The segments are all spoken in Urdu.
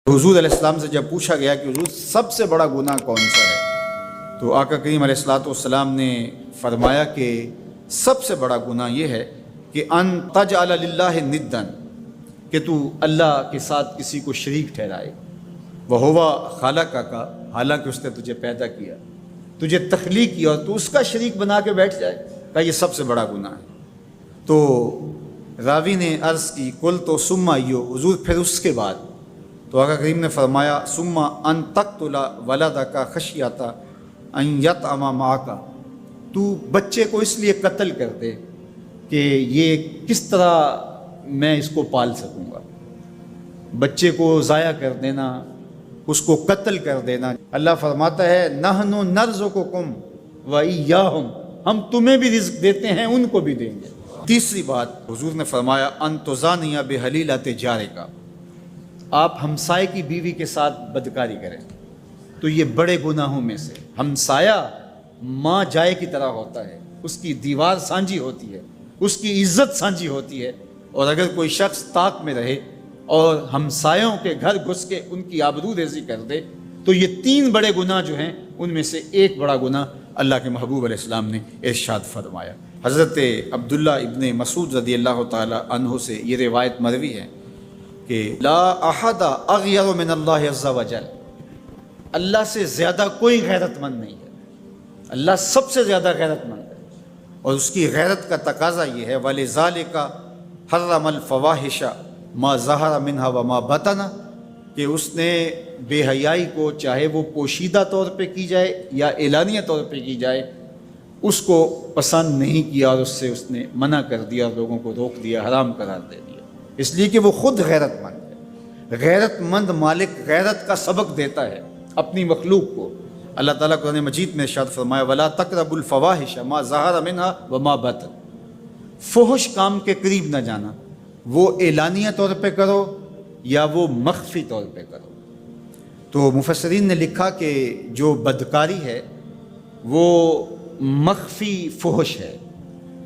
حضور علیہ السلام سے جب پوچھا گیا کہ حضور سب سے بڑا گناہ کون سا ہے، تو آقا کریم علیہ السلام نے فرمایا کہ سب سے بڑا گناہ یہ ہے کہ ان تجعل للہ ندًا، کہ تو اللہ کے ساتھ کسی کو شریک ٹھہرائے، وہو خلقک، حالانکہ اس نے تجھے پیدا کیا، تجھے تخلیق کیا اور تو اس کا شریک بنا کے بیٹھ جائے، کہ یہ سب سے بڑا گناہ ہے۔ تو راوی نے عرض کی کل تو ثم ایو، حضور پھر اس کے بعد؟ تو آقا کریم نے فرمایا ثم ان تقتل ولدک خشیۃ ان یطعم معک، تو بچے کو اس لیے قتل کر دے کہ یہ کس طرح میں اس کو پال سکوں گا۔ بچے کو ضائع کر دینا، اس کو قتل کر دینا۔ اللہ فرماتا ہے نحن نرزقکم وإیاہم، ہم تمہیں بھی رزق دیتے ہیں، ان کو بھی دیں گے۔ تیسری بات حضور نے فرمایا ان تزانی بحلیلۃ جارک، آپ ہمسائے کی بیوی کے ساتھ بدکاری کریں تو یہ بڑے گناہوں میں سے۔ ہمسایہ ماں جائے کی طرح ہوتا ہے، اس کی دیوار سانجھی ہوتی ہے، اس کی عزت سانجھی ہوتی ہے، اور اگر کوئی شخص طاق میں رہے اور ہمسایوں کے گھر گھس کے ان کی آبرو ریزی کر دے تو یہ تین بڑے گناہ جو ہیں ان میں سے ایک بڑا گناہ اللہ کے محبوب علیہ السلام نے ارشاد فرمایا۔ حضرت عبداللہ ابن مسعود رضی اللہ تعالی عنہ سے یہ روایت مروی ہے کہ لا احد اغیر من اللہ عز وجل، اللہ سے زیادہ کوئی غیرت مند نہیں ہے، اللہ سب سے زیادہ غیرت مند ہے، اور اس کی غیرت کا تقاضا یہ ہے وَلِذَالِكَ حَرَّمَ الْفَوَاحِشَ مَا ظَهَرَ مِنْهَا وَمَا بَطَنَ، کہ اس نے بے حیائی کو چاہے وہ پوشیدہ طور پہ کی جائے یا اعلانیہ طور پہ کی جائے اس کو پسند نہیں کیا، اور اس سے اس نے منع کر دیا اور لوگوں کو روک دیا، حرام قرار دے دیا، اس لیے کہ وہ خود غیرت مند ہے۔ غیرت مند مالک غیرت کا سبق دیتا ہے اپنی مخلوق کو۔ اللہ تعالیٰ قرآن مجید میں ارشاد فرمایا وَلَا تَقْرَبُوا الْفَوَاحِشَ مَا ظَهَرَ مِنْهَا وَمَا بَطَنَ، فحش کام کے قریب نہ جانا، وہ اعلانیہ طور پہ کرو یا وہ مخفی طور پہ کرو۔ تو مفسرین نے لکھا کہ جو بدکاری ہے وہ مخفی فحش ہے،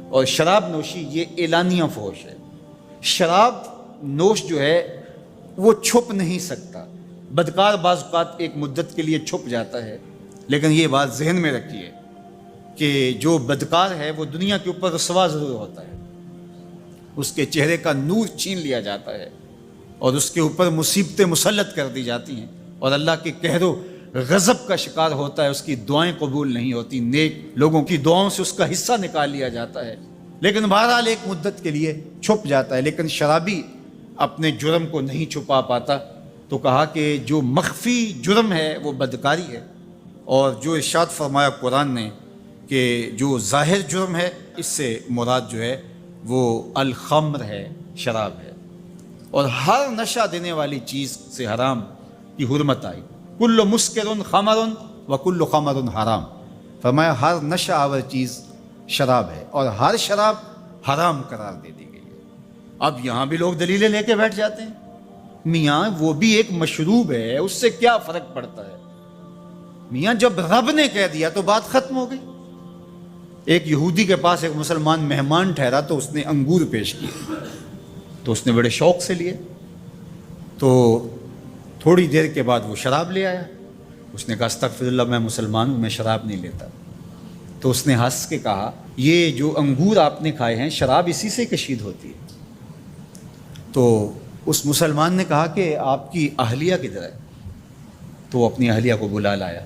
اور شراب نوشی یہ اعلانیہ فحش ہے۔ شراب نوش جو ہے وہ چھپ نہیں سکتا، بدکار بعض اوقات ایک مدت کے لیے چھپ جاتا ہے، لیکن یہ بات ذہن میں رکھیے کہ جو بدکار ہے وہ دنیا کے اوپر رسوا ضرور ہوتا ہے، اس کے چہرے کا نور چھین لیا جاتا ہے اور اس کے اوپر مصیبتیں مسلط کر دی جاتی ہیں، اور اللہ کے قہر و غضب کا شکار ہوتا ہے، اس کی دعائیں قبول نہیں ہوتی، نیک لوگوں کی دعاؤں سے اس کا حصہ نکال لیا جاتا ہے، لیکن بہرحال ایک مدت کے لیے چھپ جاتا ہے۔ لیکن شرابی اپنے جرم کو نہیں چھپا پاتا، تو کہا کہ جو مخفی جرم ہے وہ بدکاری ہے، اور جو ارشاد فرمایا قرآن نے کہ جو ظاہر جرم ہے اس سے مراد جو ہے وہ الخمر ہے، شراب ہے، اور ہر نشہ دینے والی چیز سے حرام کی حرمت آئی۔ کل مسکر خمر وکل خمر حرام، فرمایا ہر نشہ آور چیز شراب ہے اور ہر شراب حرام قرار دے دی گئی ہے۔ اب یہاں بھی لوگ دلیلیں لے کے بیٹھ جاتے ہیں، میاں وہ بھی ایک مشروب ہے، اس سے کیا فرق پڑتا ہے؟ میاں جب رب نے کہہ دیا تو بات ختم ہو گئی۔ ایک یہودی کے پاس ایک مسلمان مہمان ٹھہرا تو اس نے انگور پیش کیے، تو اس نے بڑے شوق سے لیے، تو تھوڑی دیر کے بعد وہ شراب لے آیا۔ اس نے کہا استغفر اللہ، میں مسلمان ہوں، میں شراب نہیں لیتا۔ تو اس نے ہنس کے کہا یہ جو انگور آپ نے کھائے ہیں شراب اسی سے کشید ہوتی ہے۔ تو اس مسلمان نے کہا کہ آپ کی اہلیہ کدھر ہے؟ تو وہ اپنی اہلیہ کو بلا لایا،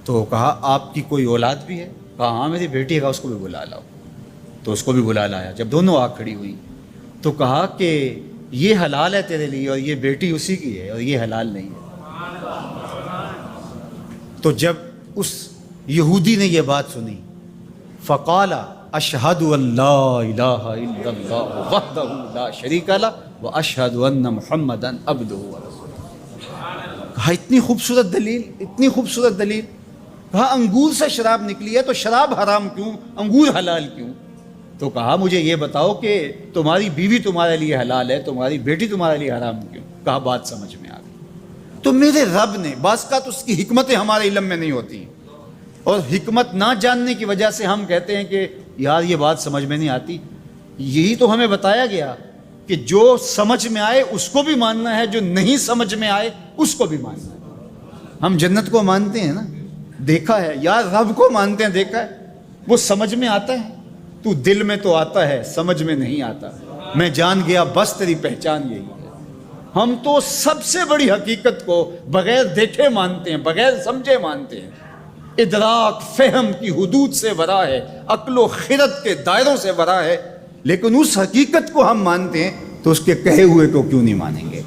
تو کہا آپ کی کوئی اولاد بھی ہے؟ کہا ہاں میری بیٹی ہے، اس کو بھی بلا لاؤ۔ تو اس کو بھی بلا لایا۔ جب دونوں آ کھڑی ہوئی تو کہا کہ یہ حلال ہے تیرے لیے اور یہ بیٹی اسی کی ہے، اور یہ حلال نہیں ہے۔ تو جب اس یہودی نے یہ بات سنی فقال اشہد ان لا الہ الا اللہ وحدہ لا شریک لہ واشہد ان محمدا عبدہ ورسولہ، کہا اتنی خوبصورت دلیل، اتنی خوبصورت دلیل، کہا انگور سے شراب نکلی ہے تو شراب حرام کیوں، انگور حلال کیوں؟ تو کہا مجھے یہ بتاؤ کہ تمہاری بیوی تمہارے لیے حلال ہے، تمہاری بیٹی تمہارے لیے حرام کیوں؟ کہا بات سمجھ میں آ گئی۔ تو میرے رب نے بعض کا تو اس کی حکمتیں ہمارے علم میں نہیں ہوتی، اور حکمت نہ جاننے کی وجہ سے ہم کہتے ہیں کہ یار یہ بات سمجھ میں نہیں آتی۔ یہی تو ہمیں بتایا گیا کہ جو سمجھ میں آئے اس کو بھی ماننا ہے، جو نہیں سمجھ میں آئے اس کو بھی ماننا ہے۔ ہم جنت کو مانتے ہیں نا، دیکھا ہے، یا رب کو مانتے ہیں، دیکھا ہے، وہ سمجھ میں آتا ہے، تو دل میں تو آتا ہے، سمجھ میں نہیں آتا۔ میں جان گیا بس تیری پہچان یہی ہے۔ ہم تو سب سے بڑی حقیقت کو بغیر دیکھے مانتے ہیں، بغیر سمجھے مانتے ہیں۔ ادراک فہم کی حدود سے ورا ہے، عقل و خرد کے دائروں سے ورا ہے، لیکن اس حقیقت کو ہم مانتے ہیں تو اس کے کہے ہوئے کو کیوں نہیں مانیں گے؟